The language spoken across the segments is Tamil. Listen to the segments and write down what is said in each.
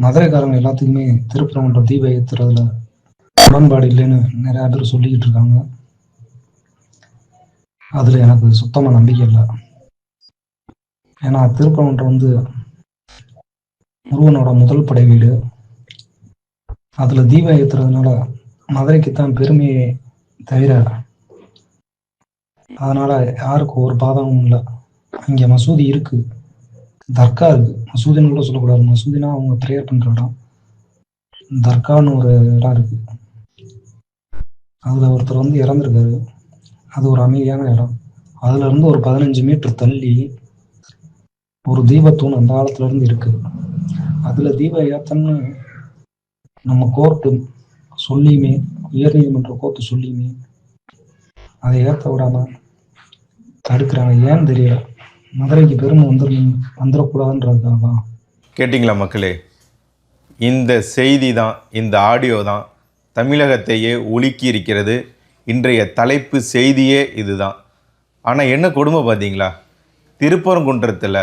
மதுரைக்காரங்க எல்லாத்துக்குமே திருப்பரங்குன்றம் தீபம் ஏற்றுறதுல உடன்பாடு இல்லைன்னு நிறையா பேர் சொல்லிக்கிட்டு இருக்காங்க. அதில் எனக்கு சுத்தமாக நம்பிக்கை இல்லை. ஏன்னா திருப்பரங்குன்றம் முருகனோட முதல் படை வீடு. அதில் தீபம் ஏற்றுறதுனால மதுரைக்குத்தான் பெருமையே தவிர அதனால் யாருக்கும் ஒரு பாதகமும் இல்லை. அங்கே மசூதி இருக்குது, தர்கா இருக்குது. மசூதின்னு கூட சொல்லக்கூடாது, மசூதினா அவங்க ப்ரேயர் பண்ணுற இடம். தர்கான்னு ஒரு இடம் இருக்குது, அதில் ஒருத்தர் இறந்துருக்காரு. அது ஒரு அமைதியான இடம். அதுலேருந்து ஒரு 15 மீட்டர் தள்ளி ஒரு தீபத்தூண் அந்த காலத்துலேருந்து இருக்குது. அதில் தீபம் ஏற்றன்னு நம்ம கோர்ட்டு சொல்லியுமே, உயர்நீதிமன்ற கோர்ட்டு சொல்லியுமே அதை ஏற்ற விடாமல் தடுக்கிறாங்க. ஏன்னு தெரியல. மதுரைக்கு பெருமை வந்துடக்கூடாதுன்றதுக்காக தான். கேட்டிங்களா மக்களே? இந்த செய்தி தான், இந்த ஆடியோ தான் தமிழகத்தையே உலுக்கி இருக்கிறது. இன்றைய தலைப்பு செய்தியே இதுதான். ஆனால் என்ன கொடுமை பார்த்தீங்களா? திருப்பரங்குன்றத்தில்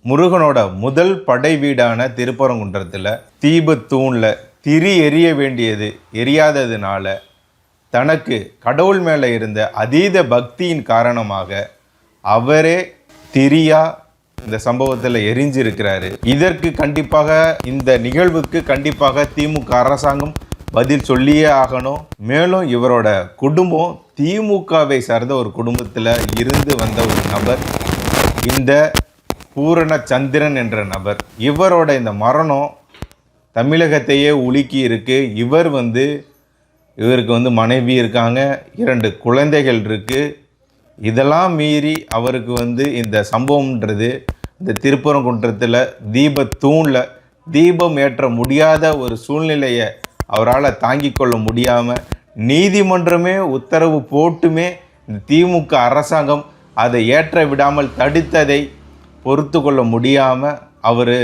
முருகனோட முதல் படை வீடான திருப்பரங்குன்றத்தில் தீபத்தூணில் திரி எரிய வேண்டியது எரியாததுனால தனக்கு கடவுள் மேலே இருந்த அதீத பக்தியின் காரணமாக அவரே திரியா இந்த சம்பவத்தில் எரிஞ்சிருக்கிறாரு. இதற்கு கண்டிப்பாக, இந்த நிகழ்வுக்கு கண்டிப்பாக திமுக அரசாங்கம் பதில் சொல்லியே ஆகணும். மேலும் இவரோட குடும்பம் திமுகவை சார்ந்த ஒரு குடும்பத்தில் இருந்து வந்த ஒரு நபர், இந்த பூரணச்சந்திரன் என்ற நபர். இவரோட இந்த மரணம் தமிழகத்தையே உலுக்கி இருக்கு. இவருக்கு மனைவி இருக்காங்க, 2 குழந்தைகள் இருக்குது. இதெல்லாம் மீறி அவருக்கு இந்த சம்பவம்ன்றது இந்த திருப்பரங்குன்றத்தில் தீபத்தூணில் தீபம் ஏற்ற முடியாத ஒரு சூழ்நிலையை அவரால் தாங்கிக் கொள்ள முடியாமல் நீதிமன்றமே உத்தரவு போட்டுமே இந்த திமுக அரசாங்கம் அதை ஏற்ற விடாமல் தடுத்ததை பொறுத்து கொள்ள முடியாமல் அவர்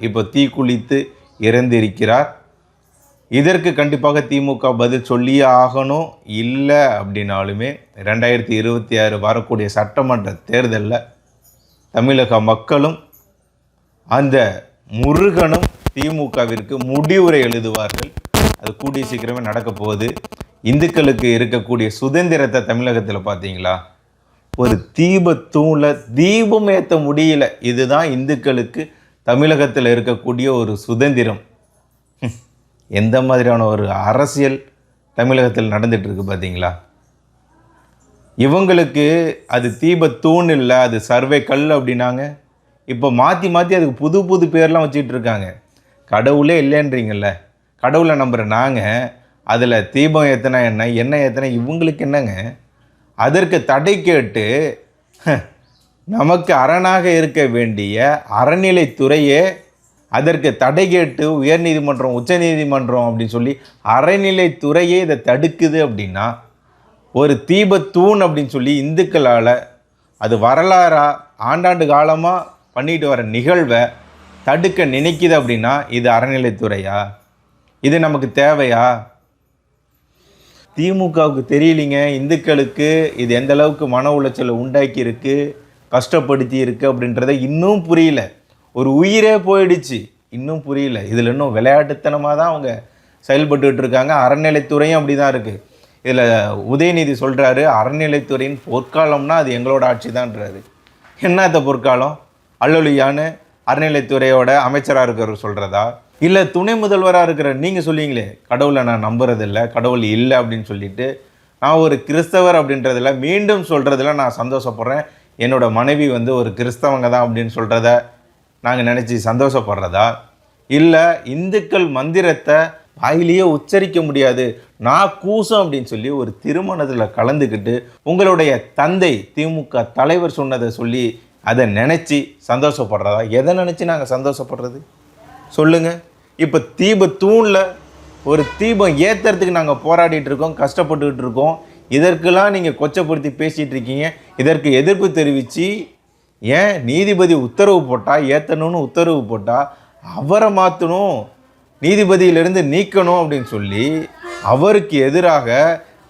இப்போ தீக்குளித்து இறந்திருக்கிறார். இதற்கு கண்டிப்பாக திமுக பதில் சொல்லியே ஆகணும். இல்லை அப்படின்னாலுமே 2026 வரக்கூடிய சட்டமன்ற தேர்தலில் தமிழக மக்களும் அந்த முருகனும் திமுகவிற்கு முடிவுரை எழுதுவார்கள். அது கூடிய சீக்கிரமே நடக்க போகுது. இந்துக்களுக்கு இருக்கக்கூடிய சுதந்திரத்தை தமிழகத்தில் பார்த்தீங்களா, ஒரு தீபத்தூணில் தீபம் ஏற்ற முடியல. இதுதான் இந்துக்களுக்கு தமிழகத்தில் இருக்கக்கூடிய ஒரு சுதந்திரம். எந்த மாதிரியான ஒரு அரசியல் தமிழகத்தில் நடந்துகிட்ருக்கு பார்த்தீங்களா? இவங்களுக்கு அது தீபத்தூண் இல்லை, அது சர்வே கல் அப்படின்னாங்க. இப்போ மாற்றி அதுக்கு புது புது பேர்லாம் வச்சுக்கிட்டு இருக்காங்க. கடவுளே இல்லைன்றீங்கள்ல, கடவுளை நம்புகிற நாங்கள் அதில் தீபம் ஏற்றினா என்ன ஏற்றினா இவங்களுக்கு என்னங்க? அதற்கு தடை கேட்டு நமக்கு அரணாக இருக்க வேண்டிய அறநிலைத்துறையே அதற்கு தடை கேட்டு உயர்நீதிமன்றம், உச்சநீதிமன்றம் அப்படின்னு சொல்லி அறநிலைத்துறையே இதை தடுக்குது. அப்படின்னா ஒரு தீபத்தூண் அப்படின்னு சொல்லி இந்துக்களால் அது வரலாறாக ஆண்டாண்டு காலமாக பண்ணிட்டு வர நிகழ்வை தடுக்க நினைக்குது. அப்படின்னா இது அறநிலைத்துறையா? இது நமக்கு தேவையா? திமுகவுக்கு தெரியலிங்க இந்துக்களுக்கு இது எந்த அளவுக்கு மன உளைச்சலை உண்டாக்கி இருக்கு, கஷ்டப்படுத்தி இருக்கு அப்படின்றத இன்னும் புரியல. ஒரு உயிரே போயிடுச்சு, இன்னும் புரியல. இதில் இன்னும் விளையாட்டுத்தனமாக தான் அவங்க செயல்பட்டு இருக்காங்க. அறநிலைத்துறையும் அப்படி தான் இருக்குது. இதில் உதயநிதி சொல்கிறாரு, அறநிலைத்துறையின் பொற்காலம்னா அது எங்களோட ஆட்சி தான்ன்றாரு. என்னத்த பொற்காலம்? அல்லொலியான்னு அறநிலைத்துறையோட அமைச்சராக இருக்கிறவர் சொல்கிறதா? இல்லை துணை முதல்வராக இருக்கிற நீங்கள் சொல்லிங்களே கடவுளை நான் நம்புறதில்லை, கடவுள் இல்லை அப்படின்னு சொல்லிட்டு, நான் ஒரு கிறிஸ்தவர் அப்படின்றதில் மீண்டும் சொல்கிறதில் நான் சந்தோஷப்படுறேன். என்னோடய மனைவி ஒரு கிறிஸ்தவங்க தான் அப்படின்னு சொல்கிறத நாங்கள் நினச்சி சந்தோஷப்படுறதா? இல்லை இந்துக்கள் மந்திரத்தை வாயிலேயே உச்சரிக்க முடியாது, நான் கூசம் அப்படின்னு சொல்லி ஒரு திருமணத்தில் கலந்துக்கிட்டு உங்களுடைய தந்தை திமுக தலைவர் சொன்னதை சொல்லி அதை நினச்சி சந்தோஷப்படுறதா? எதை நினச்சி நாங்கள் சந்தோஷப்படுறது சொல்லுங்கள்? இப்போ தீபத்தூணில் ஒரு தீபம் ஏற்றுறதுக்கு நாங்கள் போராடிட்டு இருக்கோம், கஷ்டப்பட்டுக்கிட்டு இருக்கோம். இதற்கெல்லாம் நீங்கள் கொச்சப்படுத்தி பேசிகிட்டு இருக்கீங்க. இதற்கு எதிர்ப்பு தெரிவித்து ஏன் நீதிபதி உத்தரவு போட்டால், ஏற்றணும்னு உத்தரவு போட்டால் அவரை மாற்றணும், நீதிபதியிலிருந்து நீக்கணும் அப்படின்னு சொல்லி அவருக்கு எதிராக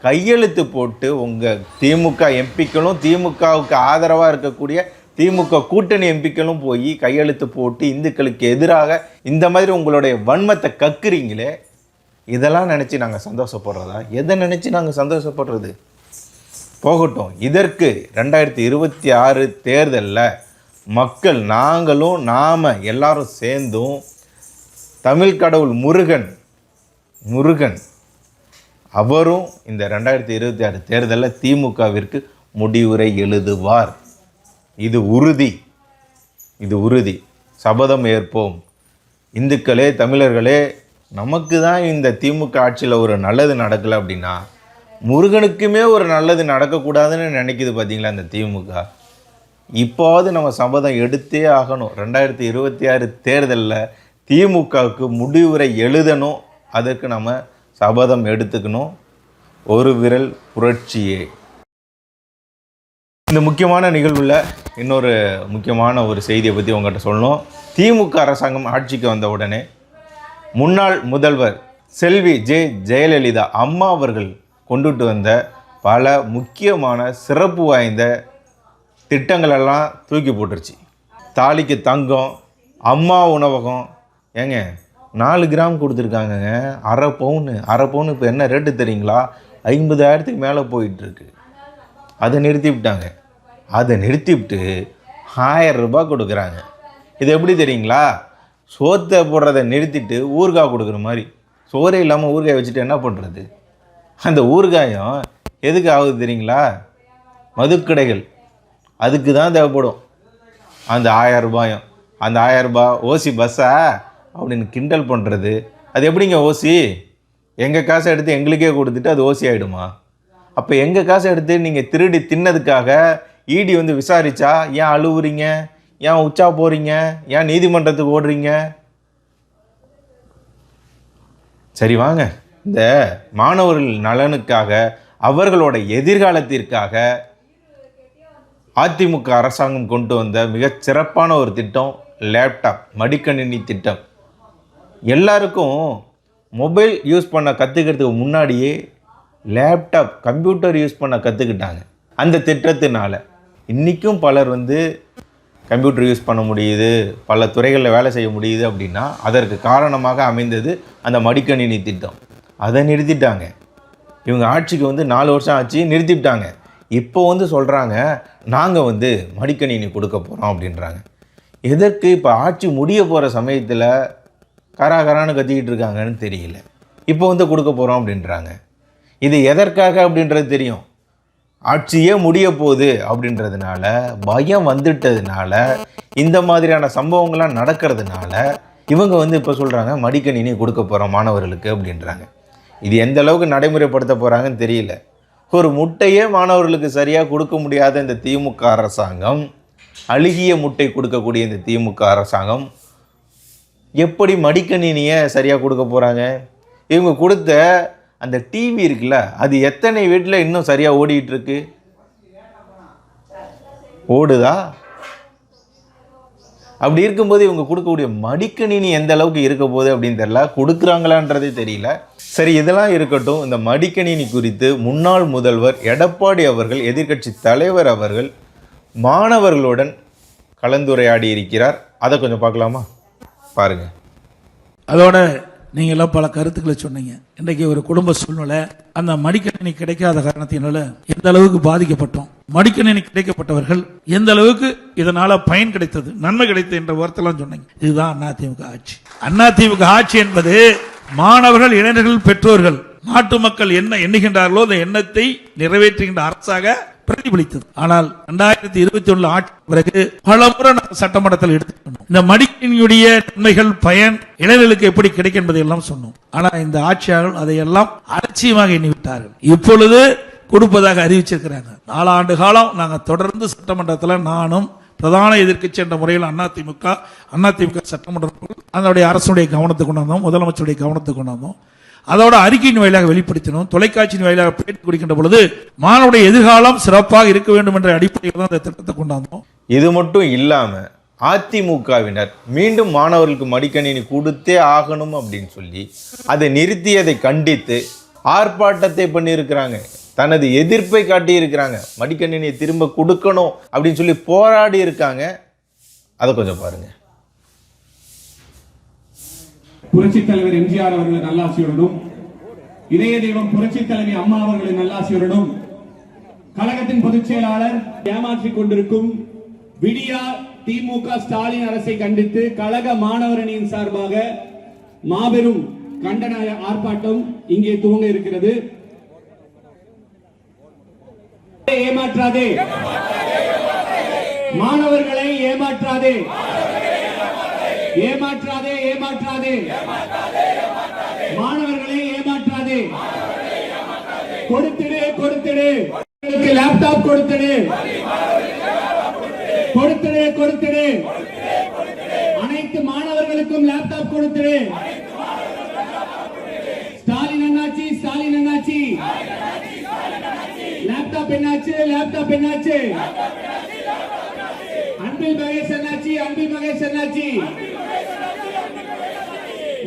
கையெழுத்து போட்டு உங்கள் திமுக எம்பிக்களும் திமுகவுக்கு ஆதரவாக இருக்கக்கூடிய திமுக கூட்டணி எம்பிக்களும் போய் கையெழுத்து போட்டு இந்துக்களுக்கு எதிராக இந்த மாதிரி உங்களுடைய வன்மத்தை கக்குறீங்களே, இதெல்லாம் நினச்சி நாங்கள் சந்தோஷப்படுறதா? எதை நினச்சி நாங்கள் சந்தோஷப்படுறது? போகட்டும். இதற்கு 2026 தேர்தலில் மக்கள் நாம் எல்லாரும் சேர்ந்தும் தமிழ் கடவுள் முருகன் அவரும் இந்த 2026 தேர்தலில் திமுகவிற்கு முடிவுரை எழுதுவார். இது உறுதி. சபதம் ஏற்போம். இந்துக்களே, தமிழர்களே, நமக்கு தான் இந்த திமுக ஆட்சியில் ஒரு நல்லது நடக்கலை அப்படின்னா முருகனுக்குமே ஒரு நல்லது நடக்கக்கூடாதுன்னு நினைக்கிது பார்த்தீங்களா இந்த திமுக. இப்போது நம்ம சபதம் எடுத்தே ஆகணும். 2026 தேர்தலில் திமுகவுக்கு முடிவுரை எழுதணும். அதற்கு நம்ம சபதம் எடுத்துக்கணும். ஒரு விரல் புரட்சியே. இந்த முக்கியமான நிகழ்வில் இன்னொரு முக்கியமான ஒரு செய்தியை பற்றி உங்கள்கிட்ட சொல்லணும். திமுக அரசாங்கம் ஆட்சிக்கு வந்த உடனே முன்னாள் முதல்வர் செல்வி ஜெயலலிதா அம்மா அவர்கள் கொண்டுட்டு வந்த பல முக்கியமான சிறப்பு வாய்ந்த திட்டங்களெல்லாம் தூக்கி போட்டுருச்சு. தாலிக்கு தங்கம், அம்மா உணவகம், ஏங்க 4 கிராம் கொடுத்துருக்காங்கங்க. அரை பவுன் இப்போ என்ன ரேட்டு தெரியுங்களா? 50,000க்கு மேலே போயிட்டுருக்கு. அதை நிறுத்திவிட்டாங்க. அதை நிறுத்திவிட்டு 1000 ரூபாய் கொடுக்குறாங்க. இது எப்படி தெரியுங்களா? சோத்தை போடுறதை நிறுத்திட்டு ஊறுகாய் கொடுக்குற மாதிரி. சோறே இல்லாமல் ஊறுகாய் வச்சுட்டு என்ன பண்ணுறது? அந்த ஊறுகாயம் எதுக்கு ஆகுது தெரியுங்களா? மதுக்கடைகள், அதுக்கு தான் தேவைப்படும் அந்த 1000 ரூபாயும். அந்த 1000 ரூபாய் ஓசி பஸ்ஸா அப்படின்னு கிண்டல் பண்ணுறது. அது எப்படிங்க ஓசி? எங்கள் காசை எடுத்து எங்களுக்கே கொடுத்துட்டு அது ஓசி ஆகிடுமா? அப்போ எங்கள் காசை எடுத்து நீங்கள் திருடி தின்னதுக்காக இடி வந்து விசாரித்தா ஏன் அழுவுறீங்க? ஏன் உச்சா போகிறீங்க? ஏன் நீதிமன்றத்துக்கு ஓடுறீங்க? சரி வாங்க, இந்த மாணவர்கள் நலனுக்காக, அவர்களோட எதிர்காலத்திற்காக அதிமுக அரசாங்கம் கொண்டு வந்த மிகச் சிறப்பான ஒரு திட்டம் லேப்டாப், மடிக்கணினி திட்டம். எல்லாருக்கும் மொபைல் யூஸ் பண்ண கற்றுக்கிறதுக்கு முன்னாடியே லேப்டாப், கம்ப்யூட்டர் யூஸ் பண்ண கற்றுக்கிட்டாங்க. அந்த திட்டத்தினால இன்றைக்கும் பலர் வந்து கம்ப்யூட்டர் யூஸ் பண்ண முடியுது, பல துறைகளில் வேலை செய்ய முடியுது. அப்படின்னா அதற்கு காரணமாக அமைந்தது அந்த மடிக்கணினி திட்டம். அதை நிறுத்திட்டாங்க. இவங்க ஆட்சிக்கு வந்து 4 வருஷம் ஆச்சு, நிறுத்திட்டாங்க. இப்போ வந்து சொல்கிறாங்க நாங்கள் வந்து மடிக்கணினி கொடுக்க போகிறோம் அப்படின்றாங்க. எதற்கு? இப்போ ஆட்சி முடிய போகிற சமயத்தில் கராகரான்னு கத்திக்கிட்டு இருக்காங்கன்னு தெரியல. இப்போ வந்து கொடுக்க போகிறோம் அப்படின்றாங்க. இது எதற்காக அப்படின்றது தெரியும். ஆட்சியே முடிய போகுது அப்படின்றதுனால, பயம் வந்துட்டதுனால, இந்த மாதிரியான சம்பவங்கள்லாம் நடக்கிறதுனால இவங்க வந்து இப்போ சொல்கிறாங்க மடிக்கணினி கொடுக்க போகிறோம் மாணவர்களுக்கு அப்படின்றாங்க. இது எந்த அளவுக்கு நடைமுறைப்படுத்த போகிறாங்கன்னு தெரியல. ஒரு முட்டையே மாணவர்களுக்கு சரியாக கொடுக்க முடியாத இந்த திமுக அரசாங்கம், அழுகிய முட்டை கொடுக்கக்கூடிய இந்த திமுக அரசாங்கம் எப்படி மடிக்கணினியை சரியாக கொடுக்க போகிறாங்க? இவங்க கொடுத்த அந்த டிவி இருக்குல்ல, அது எத்தனை வீட்டில் இன்னும் சரியாக ஓடிட்டு இருக்கு? ஓடுதா? அப்படி இருக்கும்போது இவங்க கொடுக்கக்கூடிய மடிக்கணினி எந்த அளவுக்கு இருக்க போகுது அப்படின்னு தெரியல. கொடுக்குறாங்களான்றதே தெரியல. சரி, இதெல்லாம் இருக்கட்டும். இந்த மடிக்கணினி குறித்து முன்னாள் முதல்வர் எடப்பாடி அவர்கள், எதிர்க்கட்சி தலைவர் அவர்கள் மாணவர்களுடன் கலந்துரையாடி இருக்கிறார். அதை கொஞ்சம் பார்க்கலாமா? பாருங்க. அதோட நீங்களாம் பல கருத்துக்களை சொன்னீங்க. இன்றைக்கு ஒரு குடும்ப சூழ்நிலை, அந்த மடிக்கணினி கிடைக்காத காரணத்தினால எந்த அளவுக்கு பாதிக்கப்பட்டோம், மடிக்கணினி கிடைக்கப்பட்டவர்கள் எந்த அளவுக்கு இதனால பயன் கிடைத்தது, நன்மை கிடைத்தது என்ற வார்த்தைலாம் சொன்னீங்க. இதுதான் அதிமுக ஆட்சி. அதிமுக ஆட்சி என்பது மாணவர்கள், இளைஞர்கள், பெற்றோர்கள், நாட்டு மக்கள் என்ன எண்ணுகின்றார்களோ அந்த எண்ணத்தை நிறைவேற்றுகின்ற அரசாக பிரதிபலித்தது. ஆனால் 2021 ஆட்சி பிறகு பல முறை சட்டமன்றத்தில் எடுத்துக்கணும். இந்த மடிக்கணினியுடைய நன்மைகள், பயன் இளைஞர்களுக்கு எப்படி கிடைக்கும் என்பதை எல்லாம் சொன்னோம். ஆனா இந்த ஆட்சியாளர்கள் அதையெல்லாம் அலட்சியமாக எண்ணிவிட்டார்கள். இப்பொழுது கொடுப்பதாக அறிவிச்சிருக்கிறாங்க. 4 ஆண்டு காலம் நாங்கள் தொடர்ந்து சட்டமன்றத்தில் நானும் பிரதான எதிர்க்கட்சி என்ற முறையில் அதிமுக சட்டமன்றம் அதனுடைய அரசுடைய கவனத்தை கொண்டு வந்தோம், முதலமைச்சருடைய கவனத்தை கொண்டு வந்தோம். அதோட அறிக்கையின் வாயிலாக வெளிப்படுத்தினோம், தொலைக்காட்சியின் வாயிலாக பேட்டி கொடுக்கின்ற பொழுது மாணவருடைய எதிர்காலம் சிறப்பாக இருக்க வேண்டும் என்ற அடிப்படையில் தான் இந்த திட்டத்தை கொண்டாந்தோம். இது மட்டும் இல்லாம அதிமுகவினர் மீண்டும் மாணவர்களுக்கு மடிக்கணினி கொடுத்தே ஆகணும் அப்படின்னு சொல்லி அதை நிறுத்தியதை கண்டித்து ஆர்ப்பாட்டத்தை பண்ணியிருக்கிறாங்க. தனது எதிர்ப்பை காட்டி இருக்கிறாங்க. மடிக்கணினியை திரும்ப கொடுக்கணும் அப்படின்னு சொல்லி போராடி இருக்காங்க. அதை கொஞ்சம் பாருங்க. புரட்சி தலைவர் எம்ஜிஆர் அவர்களின் நல்லாசியுடனும் இதய தெய்வம் புரட்சி தலைவி அம்மா அவர்களின் நல்லாசியுடனும் கழகத்தின் பொதுச் செயலாளர் ஏமாற்றிக் கொண்டிருக்கும் விடியா திமுக ஸ்டாலின் அரசை கண்டித்து கழக மாணவர் அணியின் சார்பாக மாபெரும் கண்டன ஆர்ப்பாட்டம் இங்கே துவங்க இருக்கிறது. ஏமாற்றாதே, மாணவர்களை ஏமாற்றாதே, ஏமாற்றாதே, ஏமாற்றாதே, மாணவர்களை ஏமாற்றாதே. கொடுத்திடு, கொடுத்திடு, லேப்டாப் கொடுத்திடு, கொடுத்திடு, கொடுத்திடு, அனைத்து மாணவர்களுக்கும் லேப்டாப் கொடுத்திடு. ஸ்டாலின் அண்ணாச்சி, ஸ்டாலின் அண்ணாச்சி, லேப்டாப் என்னாச்சு, லேப்டாப் என்னாச்சு? அன்பில் மகேஷ் அண்ணாச்சி, அன்பில் மகேஷ் அண்ணாச்சி,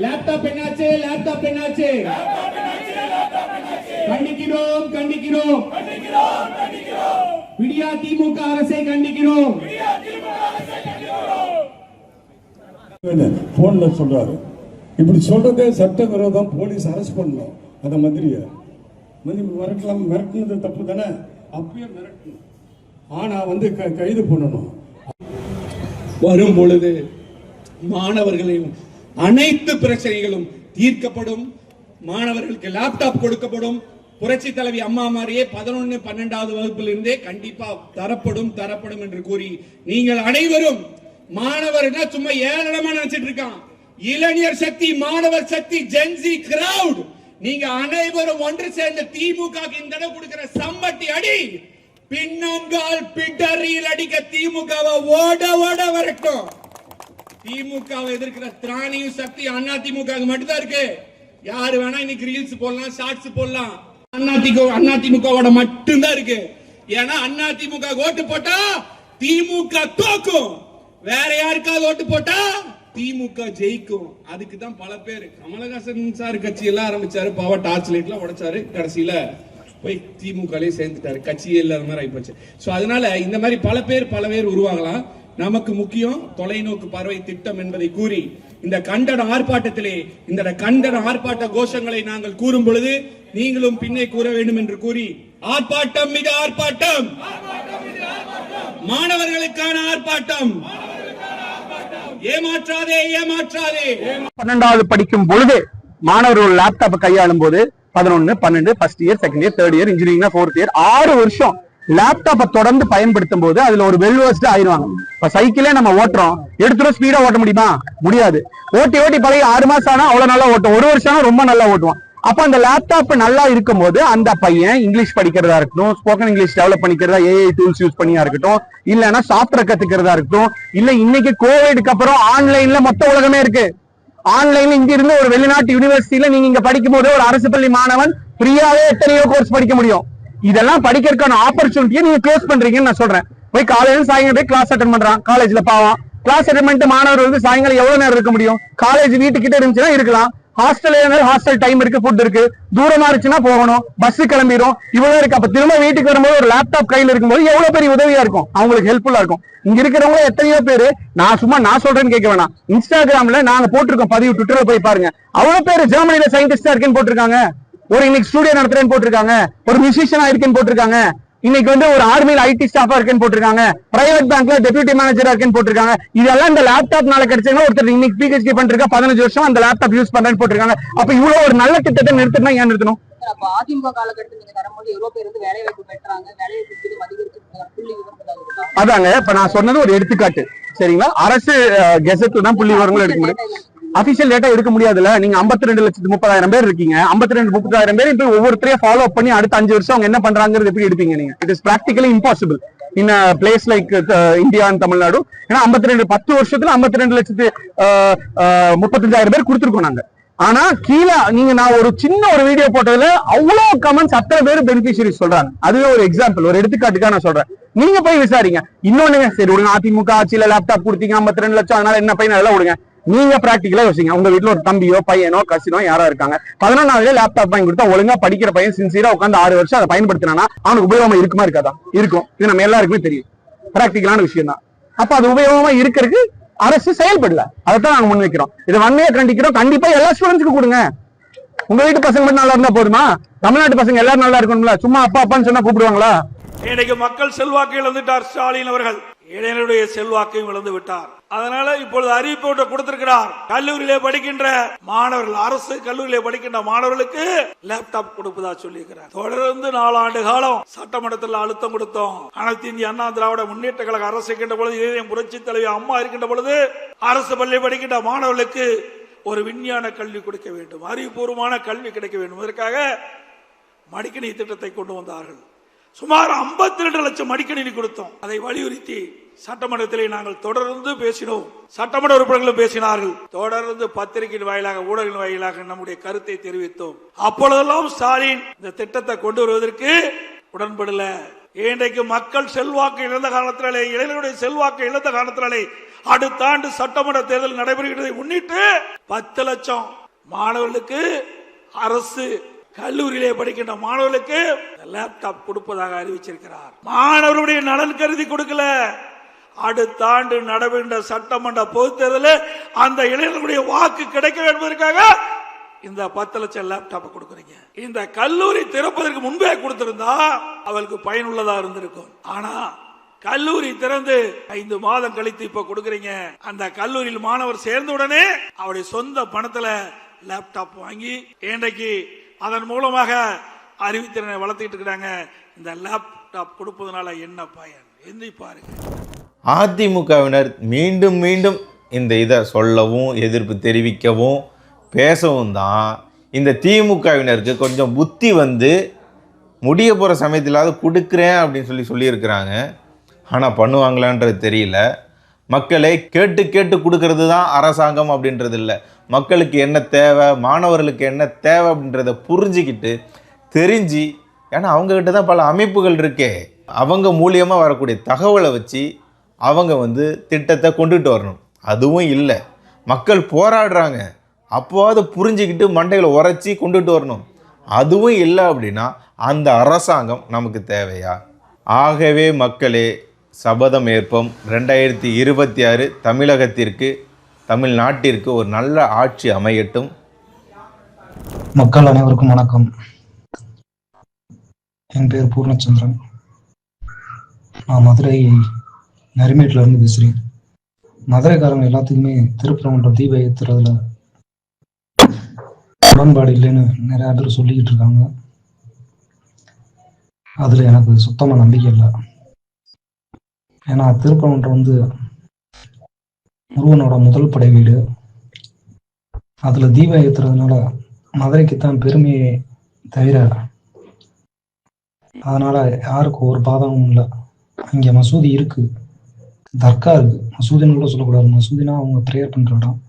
லேப்டாப் என்னாச்சு, லேப்டாப் என்னாச்சு? கண்டிக்கிறோம், கண்டிக்கிறோம், விடியா திமுக அரசை கண்டிக்கிறோம். போன்ல சொல்றாரு, இப்படி சொல்றதே சட்டவிரோதம், போலீஸ் அரெஸ்ட் பண்ணணும் அந்த மந்திரிய. மிரட்டலாம், மிரட்டினது தப்பு தானே, அப்பயே மிரட்டணும். ஆனா கைது பண்ணணும். வரும் பொழுது மாணவர்களின் அனைத்து பிரச்சனைகளும் தீர்க்கப்படும், மாணவர்களுக்கு லேப்டாப் கொடுக்கப்படும். புரட்சி தலைவி அம்மா மாதிரியே 11, 12வது வகுப்பில் இருந்தே கண்டிப்பா தரப்படும் என்று கூறி நீங்கள் அனைவரும் மாணவர் சும்மா ஏளனமா நினைச்சிட்டு இருக்கான். இளைஞர் சக்தி, மாணவர் சக்தி, ஜென்சி கிரவுட், நீங்க அனைவரும் ஒன்று சேர்ந்து திமுக இந்த தடவை கொடுக்கிற சம்மட்டி அடி பின்னங்கால் பிடரியில் அடிக்க திமுகவை ஓட ஓட வரட்டும். திமுகவை எதிர்க்கிற திராணியும் சக்தி அண்ணா திமுக மட்டும்தான் இருக்கு. யாரு வேணா இன்னைக்கு ரீல்ஸ் போடலாம், ஷார்ட்ஸ் போடலாம். அண்ணா திமுகவோட மட்டும்தான் இருக்கு. ஏன்னா அண்ணா திமுக ஓட்டு போட்டா திமுக தோக்கும், வேற யாருக்காவது ஓட்டு போட்டா திமுக ஜெயிக்கும். அதுக்கு தான் பல பேர் கமலஹாசன் சார் கட்சி எல்லாம் ஆரம்பிச்சாரு, பவர் டார்ச் லைட் எல்லாம் உடைச்சாரு, கடைசியில போய் திமுக சேர்ந்துட்டாரு, கட்சியே இல்லாத மாதிரி ஆயிப்போச்சு. சோ அதனால இந்த மாதிரி பல பேர் உருவாகலாம். நமக்கு முக்கியம் தொலைநோக்கு பார்வை திட்டம் என்பதை கூறி இந்த கண்டன ஆர்ப்பாட்டத்திலே இந்த கண்டன ஆர்ப்பாட்ட கோஷங்களை நாங்கள் கூறும் பொழுது நீங்களும் பின்னே கூற வேண்டும் என்று கூறி ஆர்ப்பாட்டம் மிக ஆர்ப்பாட்டம், மாணவர்களுக்கான ஆர்ப்பாட்டம், ஏமாற்றாதே, ஏமாற்றாதே. 12வது படிக்கும் பொழுது மாணவர்கள் லேப்டாப் கையாளும் போது 11, 12 first year, second year, third year, engineering 4th year 6 வருஷம் லேப்டாப்பை தொடர்ந்து பயன்படுத்தும் போது அதுல ஒரு வெல்வர்ஸ்ட் ஆயிடுவாங்க. இப்ப சைக்கிளே நம்ம ஓட்டுறோம், எடுத்துரும் ஸ்பீடா ஓட்ட முடியுமா? முடியாது. ஓட்டி பழகி 6 மாசம் ஆனா அவ்வளவு நல்லா ஓட்டும், 1 வருஷம் ஆனா ரொம்ப நல்லா ஓட்டுவான். அப்ப அந்த லேப்டாப் நல்லா இருக்கும் போது அந்த பையன் இங்கிலீஷ் படிக்கிறதா இருக்கட்டும், ஸ்போக்கன் இங்கிலீஷ் டெவலப் பண்ணிக்கிறதா, ஏஐ டூல்ஸ் யூஸ் பண்ணியா இருக்கட்டும், இல்லைன்னா சாஃப்ட்வேர் கத்துக்கிறதா இருக்கட்டும், இல்ல இன்னைக்கு கோவிடுக்கு அப்புறம் ஆன்லைன்ல மொத்த உலகமே இருக்கு. ஆன்லைன்ல இங்க இருந்து ஒரு வெளிநாட்டு யூனிவர்சிட்டியில நீங்க இங்க படிக்கும் போது ஒரு அரசு பள்ளி மாணவன் ஃப்ரீயாவே எத்தனையோ கோர்ஸ் படிக்க முடியும். இதெல்லாம் படிக்கிறதுக்கான ஆப்பர்ச்சுனிட்டியை நீங்க க்ளோஸ் பண்றீங்கன்னு நான் சொல்றேன். போய் காலையில சாயங்காலம் போய் கிளாஸ் அட்டன் பண்றான், காலேஜ்ல பாவம் கிளாஸ் அட்டன் பண்ணிட்டு மாணவர் வந்து சாயங்காலம் எவ்வளவு நேரம் இருக்க முடியும்? காலேஜ் வீட்டுக்கிட்ட இருந்துச்சுன்னா இருக்கலாம், ஹாஸ்டல் டைம் இருக்கு, ஃபுட் இருக்கு, தூரமா இருந்துச்சுன்னா போகணும், பஸ் கிளம்பிடும், இவ்வளவு இருக்கு. அப்ப திரும்ப வீட்டுக்கு வரும்போது ஒரு லேப்டாப் கையில இருக்கும்போது எவ்வளவு பெரிய உதவியா இருக்கும், அவங்களுக்கு ஹெல்ப்ஃபுல்லா இருக்கும். இங்க இருக்கிறவங்க எத்தனையோ பேரு, நான் சொல்றேன்னு கேட்க வேணாம், இன்ஸ்டாகிராம்ல நாங்க போட்டிருக்கோம் பதிவு, ட்விட்டர்ல போய் பாருங்க, அவ்வளவு பேரு ஜெர்மனில சயின்டிஸ்டா இருக்கேன்னு போட்டிருக்காங்க, ஒரு இன்னைக்கு ஸ்டூடியோ நடத்துறேன்னு போட்டிருக்காங்க, ஒரு மியூசிஷியனா இருக்கேன்னு போட்டிருக்காங்க, இன்னைக்கு வந்து ஒரு ஆர்மியில் ஐடி ஸ்டாஃபா இருக்கேன்னு போட்டிருக்காங்க, பிரைவேட் பேங்க்ல டெபியூட்டி மேனேஜரா இருக்கேன்னு போட்டிருக்காங்க. இதெல்லாம் இந்த லேப்டாப்னால கிடைச்சா ஒருத்தர் இன்னைக்கு பிஹெச்டி பண்ணிருக்கா, 15 வருஷம் அந்த லேப்டாப் யூஸ் பண்றேன்னு போட்டிருக்காங்க. அப்ப இவ்வளவு ஒரு நல்ல திட்டத்தை நிறுத்தினா ஏன் நிறுத்தணும்? அதிமுக காலகட்டத்தில் நீங்க தரும்போது எவ்வளவு பேர் வந்து வேலை வாய்ப்பு பெற்றாங்க, வேலை அதிகரிச்சிருக்காங்க. அதாங்க இப்ப நான் சொன்னது ஒரு எடுத்துக்காட்டு, சரிங்களா? அரசு கெசட்ல தான் புள்ளி விவரங்கள் எடுக்க முடியும், அபிஷியல் டேட்டா எடுக்க முடியாதுல்ல. நீங்க 52,30,000 பேர் இருக்கீங்க, 52,30,000 பேர் இப்ப ஒவ்வொருத்தரையும் ஃபாலோ பண்ணி அடுத்த 5 வருஷம் அவங்க என்ன பண்றாங்கிறது எப்படி எடுப்பீங்க நீங்க? It is practically impossible in place like India and Tamil Nadu. ஏன்னா 10 வருஷத்துல 52,35,000 பேர் கொடுத்துருக்கோம் நாங்க. ஆனா கீழே நான் ஒரு சின்ன ஒரு வீடியோ போட்டதுல அவ்வளவு கமெண்ட்ஸ், அத்தனை பேர் பெனிஃபிஷியரி சொல்றாங்க. அதுவே ஒரு எக்ஸாம்பிள், ஒரு எடுத்துக்காட்டுக்காக நான் சொல்றேன். நீங்க போய் விசாரிங்க. இன்னொன்னு, சரி விடுங்க, அதிமுக ஆட்சியில லேப்டாப் கொடுத்தீங்க 52 லட்சம், அதனால என்ன பையன், அதெல்லாம் விடுங்க. நீங்க பிராக்டிகலா யோசிங்க. உங்க வீட்டுல ஒரு தம்பியோ பையனோ கசினோ யாரோ இருக்காங்க, 11ஆவதுல லேப்டாப் வாங்கி கொடுத்தா ஒழுங்கா படிக்கிற பையன் சின்சியரா உட்காந்து 6 வருஷம் அதை பயன்படுத்தினா அவனுக்கு உபயோகமா இருக்குமா இருக்காதா? இருக்கும். இது நம்ம எல்லாருக்குமே தெரியும், பிராக்டிகலான விஷயம் தான். அப்ப அது உபயோகமா இருக்கிறதுக்கு அரசு செயல்படல, அதைத்தான் நாங்க முன் வைக்கிறோம். இதை வன்மையா கண்டிக்கிறோம். கண்டிப்பா எல்லா ஸ்டூடெண்ட்ஸ்க்கு கொடுங்க. உங்க வீட்டு பசங்க மட்டும் நல்லா இருந்தா போதுமா? தமிழ்நாட்டு பசங்க எல்லாரும் நல்லா இருக்கணும்ல? சும்மா அப்பா அப்பான்னு சொன்னா கூப்பிடுவாங்களா? இன்னைக்கு மக்கள் செல்வாக்கு இழந்துட்டார் ஸ்டாலின் அவர்கள், இளைஞருடைய செல்வாக்கையும் இழந்து விட்டார். அதனால இப்பொழுது அறிவிப்பு கொடுத்திருக்கிறார். கல்லூரியிலே படிக்கின்ற மாணவர்கள், அரசு கல்லூரியிலே படிக்கின்ற மாணவர்களுக்கு லேப்டாப் கொடுப்பதா சொல்லியிருக்கிறார். தொடர்ந்து 4 ஆண்டு காலம் சட்டமன்றத்தில் அழுத்தம் கொடுத்தோம். அனைத்து இந்திய அண்ணா திராவிட முன்னேற்ற கழக அரசு இருக்கின்ற பொழுது, புரட்சி தலைவி அம்மா இருக்கின்ற பொழுது, அரசு பள்ளி படிக்கின்ற மாணவர்களுக்கு ஒரு விஞ்ஞான கல்வி கொடுக்க வேண்டும், அறிவுபூர்வமான கல்வி கிடைக்க வேண்டும். இதற்காக மடிக்கணி திட்டத்தை கொண்டு வந்தார்கள். சுமார் 52 லட்சம் மடிக்கணினி கொடுத்தோம். அதை வலியுறுத்தி சட்டமன்றத்திலே நாங்கள் தொடர்ந்து பேசினோம். சட்டமன்ற உறுப்பினர்களும் பேசினார்கள். தொடர்ந்து பத்திரிகையின் வாயிலாக, ஊடகங்களின் வாயிலாக நம்முடைய கருத்தை தெரிவித்தோம். அப்பொழுதெல்லாம் ஸ்டாலின் இந்த திட்டத்தை கொண்டு வருவதற்கு உடன்படல. இன்றைக்கு மக்கள் செல்வாக்கு இழந்த காரணத்தினாலே, இளைஞருடைய செல்வாக்கு இழந்த காரணத்தினாலே அடுத்த ஆண்டு சட்டமன்ற தேர்தல் நடைபெறுகிறதை முன்னிட்டு 10 லட்சம் மாணவர்களுக்கு, அரசு கல்லூரியிலே படிக்கின்ற மாணவர்களுக்கு லேப்டாப் கொடுப்பதாக அறிவிச்சிருக்கிறார். மாணவர்களுடைய நலன் கருதி கொடுக்கல. அடுத்த ஆண்டு நடைபெறுகின்ற சட்டமன்ற பொதுத் தேர்தலில் அந்த இளைஞர்களுடைய வாக்கு கிடைக்க என்பதற்காக இந்த 10 லட்சம் லேப்டாப் கொடுக்குறீங்க. இந்த கல்லூரி திறப்பதற்கு முன்பே கொடுத்திருந்தா அவளுக்கு பயனுள்ளதா இருந்திருக்கும். ஆனா கல்லூரி திறந்து 5 மாதம் கழித்து இப்ப கொடுக்குறீங்க. அந்த கல்லூரியில் மாணவர் சேர்ந்த உடனே அவருடைய சொந்த பணத்துல லேப்டாப் வாங்கி இன்றைக்கு அதன் மூலமாக அறிவுத்திறனை வளர்த்துக்கிட்டு இருக்கிறாங்க. இந்த லேப்டாப் கொடுப்பதனால என்ன பயன்? எந்தி பாருங்க. அதிமுகவினர் மீண்டும் மீண்டும் இந்த இதை சொல்லவும், எதிர்ப்பு தெரிவிக்கவும், பேசவும் தான் இந்த திமுகவினருக்கு கொஞ்சம் புத்தி வந்து முடிய போகிற சமயத்திலாவது கொடுக்குறேன் அப்படின்னு சொல்லியிருக்கிறாங்க. ஆனால் பண்ணுவாங்களான்றது தெரியல. மக்களை கேட்டு கேட்டு கொடுக்கறது தான் அரசாங்கம் அப்படின்றது இல்லை. மக்களுக்கு என்ன தேவை, மாணவர்களுக்கு என்ன தேவை அப்படின்றத புரிஞ்சிக்கிட்டு தெரிஞ்சு, ஏன்னா அவங்கக்கிட்ட தான் பல அமைப்புகள் இருக்கே, அவங்க மூலியமாக வரக்கூடிய தகவலை வச்சு அவங்க வந்து திட்டத்தை கொண்டுட்டு வரணும். அதுவும் இல்லை. மக்கள் போராடுறாங்க, அப்போது புரிஞ்சிக்கிட்டு மண்டைகளை உரைச்சி கொண்டுட்டு வரணும். அதுவும் இல்லை அப்படின்னா அந்த அரசாங்கம் நமக்கு தேவையா? ஆகவே மக்களே, சபதம் ஏற்போம். 2026 தமிழகத்திற்கு, தமிழ்நாட்டிற்கு ஒரு நல்ல ஆட்சி அமையட்டும். மக்கள் அனைவருக்கும் வணக்கம். என் பேர் பூர்ணச்சந்திரன். நான் மதுரை நரிமேட்டில் இருந்து பேசுகிறேன். மதுரைக்காரங்க எல்லாத்துக்குமே திருப்பரங்குன்றம் தீபம் ஏற்றுறதுல உடன்பாடு இல்லைன்னு நிறையா பேர் சொல்லிக்கிட்டு இருக்காங்க. அதில் எனக்கு சுத்தமாக நம்பிக்கை இல்லை. ஏன்னா திருப்பரங்குன்றம் வந்து முருகனோட முதல் படை வீடு. அதில் தீபம் ஏற்றுறதுனால மதுரைக்குத்தான் பெருமையை தவிர அதனால் யாருக்கும் ஒரு பாதகமும் இல்லை. அங்கே மசூதி இருக்குது, தர்கா இருக்குது. மசூதின்னு கூட சொல்லக்கூடாது, மசூதினா அவங்க ப்ரேயர் பண்ணுற இடம்.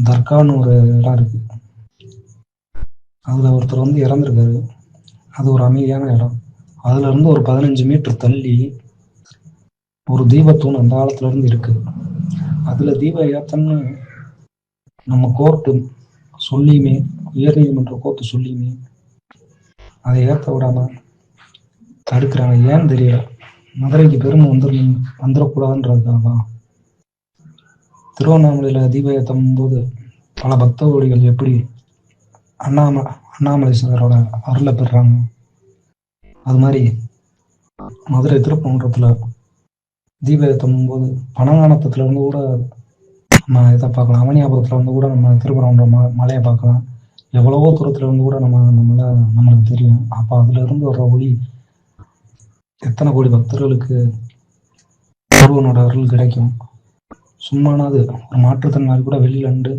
தர்கான்னு ஒரு இடம் இருக்குது. அதில் ஒருத்தர் வந்து இறந்துருக்காரு. அது ஒரு அமைதியான இடம். அதுலேருந்து ஒரு 15 மீட்டர் தள்ளி ஒரு தீபத்தூண் அந்த காலத்துலேருந்து இருக்குது. அதில் தீபம் ஏற்றன்னு நம்ம கோர்ட்டு சொல்லியுமே, உயர்நீதிமன்ற கோர்ட்டு சொல்லியுமே அதை ஏற்ற விடாமல் தடுக்கிறாங்க. ஏன்னு தெரியல. மதுரைக்கு பெருமை வந்துடக்கூடாதுன்றதுக்காக தான். திருவண்ணாமலையில் தீபம் ஏற்றும் போது பல பக்த கோடிகள் எப்படி அண்ணாமலை சாரோட அருளை பெறுறாங்க, அது மாதிரி மதுரை திருப்பரங்குன்றத்தில் தீபம் ஏற்றும் போது பனங்கானத்துல இருந்து கூட நம்ம இதை பார்க்கலாம். அவனியாபுரத்தில் இருந்து கூட நம்ம திருப்பரங்குன்றம் மலையை பார்க்கலாம். எவ்வளவோ தூரத்துல இருந்து கூட நம்மளுக்கு தெரியும். அப்போ அதுல இருந்து வர்ற ஒளி எத்தனை கோடி பக்தர்களுக்கு ஒருவனோட அருள் கிடைக்கும். சும்மானாது ஒரு மாற்றுத்திறனாளி கூட வெளியில நின்று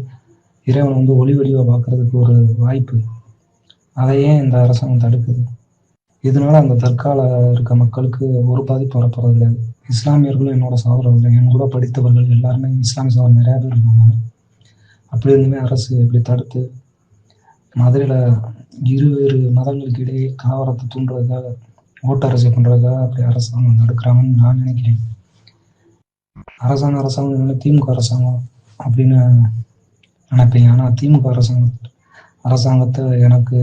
இறைவன் வந்து ஒளி வடிவா பார்க்கறதுக்கு ஒரு வாய்ப்பு. அதையே இந்த அரசாங்கம் தடுக்குது. இதனால அந்த தற்கால இருக்க மக்களுக்கு ஒரு பாதிப்பு வரப்போறது கிடையாது. இஸ்லாமியர்களும் என்னோட சகோதரர்கள், என் கூட படித்தவர்கள் எல்லாருமே இஸ்லாமிய சகோதரர் நிறையா பேர் இருக்காங்க. அப்படி இருந்துமே அரசு இப்படி தடுத்து மதுரையில் இருவேறு மதங்களுக்கு இடையே கலவரத்தை தூண்டுறதுக்காக, ஓட்டு அரசியல் பண்ணுறதுக்காக அப்படி அரசாங்கம் தடுக்கிறாங்கன்னு நான் நினைக்கிறேன். அரசாங்கம் திமுக அரசாங்கம் அப்படின்னு நினைப்பீங்க. ஆனால் திமுக அரசாங்கத்தை எனக்கு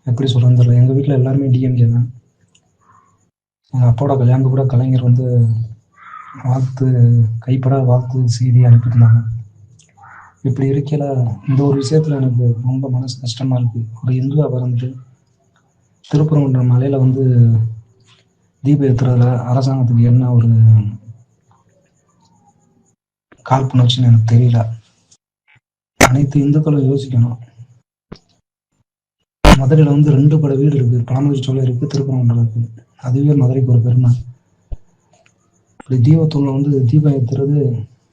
எப்படி சொல்கிறது தெரியல. எங்கள் வீட்டில் எல்லாருமே டிஎம்கே தான். எங்கள் அப்பாவோட கல்யாணத்துக்கு கூட கலைஞர் வந்து கைப்பட வாழ்த்து செய்தி அனுப்பியிருந்தாங்க. இப்படி இருக்கையில் இந்த ஒரு விஷயத்தில் எனக்கு ரொம்ப மனசு கஷ்டமாக இருக்குது. ஒரு இந்துவாக பிறந்துட்டு திருப்பரங்குன்ற மலையில் வந்து தீபம் ஏற்றுறதுல அரசாங்கத்துக்கு என்ன ஒரு காழ்ப்புணர்ச்சின்னு எனக்கு தெரியல. அனைத்து இந்துக்களும் யோசிக்கணும். மதுரையில் வந்து 2 பட வீடு இருக்குது. பழமுதிர் சோலை இருக்குது, திருப்பரங்குன்றம் இருக்குது. அதுவே மதுரைக்கு ஒரு பெருமை. இப்படி தீபத்தூணில் வந்து தீபம் ஏற்றுறது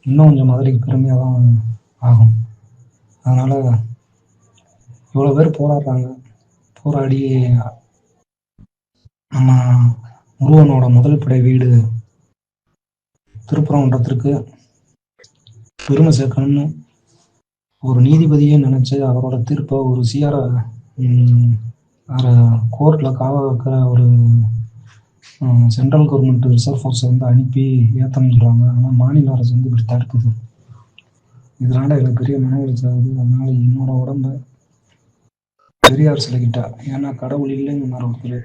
இன்னும் கொஞ்சம் மதுரைக்கு பெருமையாக தான் ஆகும். அதனால் இவ்வளோ பேர் போராடுறாங்க. போராடி நம்ம முருகனோட முதல் படை வீடு திருப்பரங்குன்றத்திற்கு பெருமை சேர்க்கணும்னு ஒரு நீதிபதியே நினச்சி அவரோட தீர்ப்பை ஒரு கோர்ட்டில் காவ வைக்கிற ஒரு சென்ட்ரல் கவர்மெண்ட் ரிசர்வ் ஃபோர்ஸை வந்து அனுப்பி ஏற்றணும்னு சொல்கிறாங்க. ஆனால் மாநில அரசு வந்து இப்படி தடுக்குது. இதனால் எனக்கு பெரிய மன உளைச்சல் ஆகுது. அதனால் என்னோட உடம்ப பெரியார் சிலைக்கிட்ட, ஏன்னா கடவுள் இல்லைன்னு ஒருத்தர்,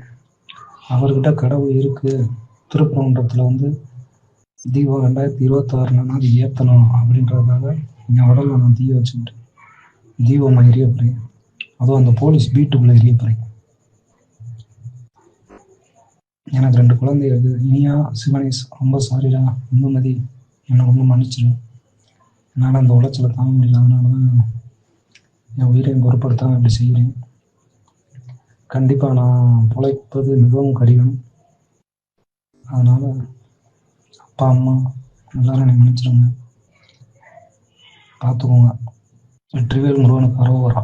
அவர்கிட்ட கடவுள் இருக்குது, திருப்பரங்குன்றத்தில் வந்து தீபம் 2026 அது ஏற்றணும் அப்படின்றதுக்காக என் உடம்புல நான் தீய வச்சுக்கிட்டு தீபமாக எரிய போகிறேன். அதுவும் அந்த போலீஸ் பீட்டுக்குள்ளே எரிய போகிறேன். எனக்கு 2 குழந்தை இருக்குது. இனியா சிவனேஷ், ரொம்ப சாரிடா. இந்துமதி, என்னை ரொம்ப மன்னிச்சிடும். என்னால் அந்த உளைச்சலை தாங்க முடியல. அதனால தான் என் உயிரையும் பொருட்படுத்தாமல் இப்படி செய்கிறேன். கண்டிப்பாக நான் பிழைப்பது மிகவும் கடினம். அதனால் அப்பா அம்மா எல்லாரும் என்னை மன்னிச்சிடுங்க. பார்த்துக்கோங்க. வெற்றிவேல் முருகனுக்கு அரோகரா.